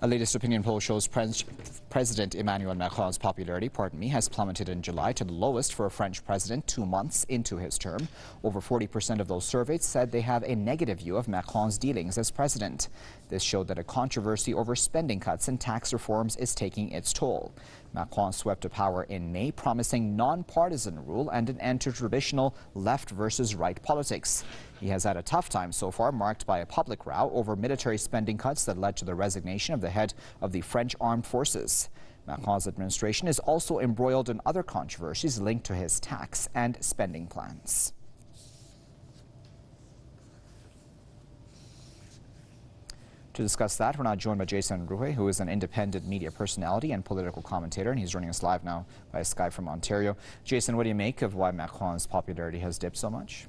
A latest opinion poll shows President Emmanuel Macron's popularity, has plummeted in July to the lowest for a French president 2 months into his term. Over 40% of those surveyed said they have a negative view of Macron's dealings as president. This showed that a controversy over spending cuts and tax reforms is taking its toll. Macron swept to power in May, promising non-partisan rule and an end to traditional left versus right politics. He has had a tough time so far, marked by a public row over military spending cuts that led to the resignation of the head of the French armed forces. Macron's administration is also embroiled in other controversies linked to his tax and spending plans. To discuss that, we're now joined by Jason Unruhe, who is an independent media personality and political commentator, and he's joining us live now by Skype from Ontario. Jason, what do you make of why Macron's popularity has dipped so much?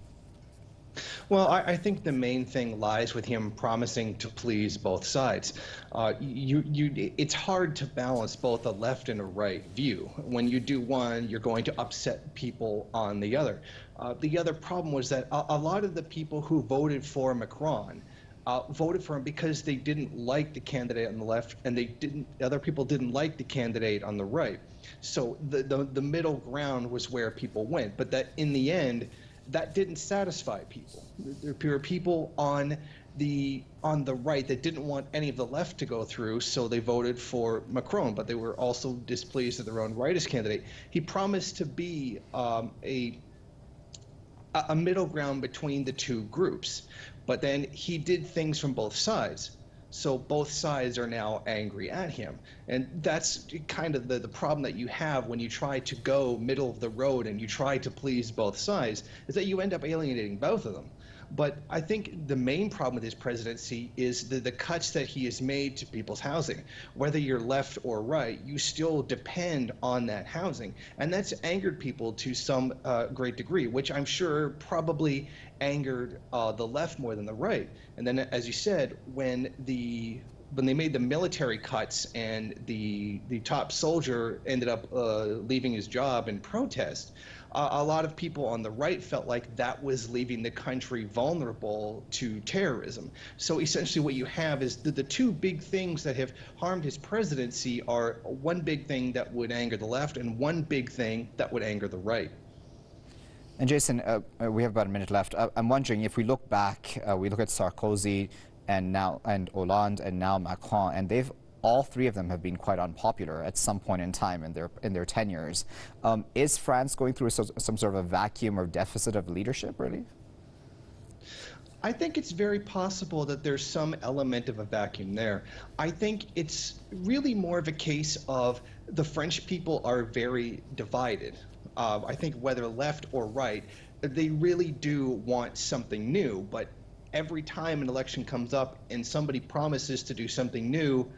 Well, I think the main thing lies with him promising to please both sides. It's hard to balance both a left and a right view. When you do one, you're going to upset people on the other. The other problem was that a lot of the people who voted for Macron voted for him because they didn't like the candidate on the left, and other people didn't like the candidate on the right. So the middle ground was where people went. But that in the end, that didn't satisfy people. There were people on the right that didn't want any of the left to go through, so they voted for Macron, but they were also displeased with their own rightist candidate. He promised to be a middle ground between the two groups, but then he did things from both sides. So both sides are now angry at him. And that's kind of the problem that you have when you try to go middle of the road and you try to please both sides, is that you end up alienating both of them. But I think the main problem with his presidency is the cuts that he has made to people's housing. Whether you're left or right, you still depend on that housing. And that's angered people to some great degree, which I'm sure probably angered the left more than the right. And then, as you said, when they made the military cuts and the top soldier ended up leaving his job in protest, a lot of people on the right felt like that was leaving the country vulnerable to terrorism. So essentially what you have is the two big things that have harmed his presidency are one big thing that would anger the left and one big thing that would anger the right. And Jason, we have about a minute left. I'm wondering, if we look back, we look at Sarkozy and Hollande and now Macron, and all three of them have been quite unpopular at some point in time in their tenures. Is France going through some sort of a vacuum or deficit of leadership, really? I think it's very possible that there's some element of a vacuum there. I think it's really more of a case of the French people are very divided. I think whether left or right, they really do want something new, but every time an election comes up and somebody promises to do something new,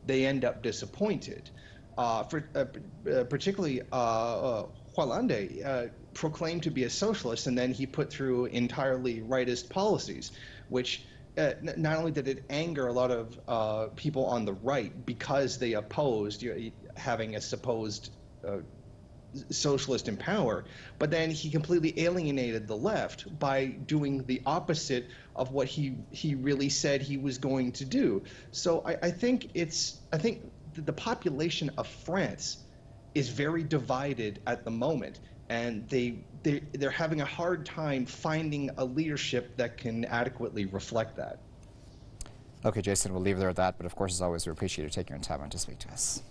they end up disappointed. Particularly Hollande proclaimed to be a socialist, and then he put through entirely rightist policies, which not only did it anger a lot of people on the right because they opposed having a supposed socialist in power, but then he completely alienated the left by doing the opposite of what he really said he was going to do. So I think the population of France is very divided at the moment, and they're having a hard time finding a leadership that can adequately reflect that. Okay, Jason, we'll leave it there at that, but of course, as always, we appreciate you taking your time out to speak to us.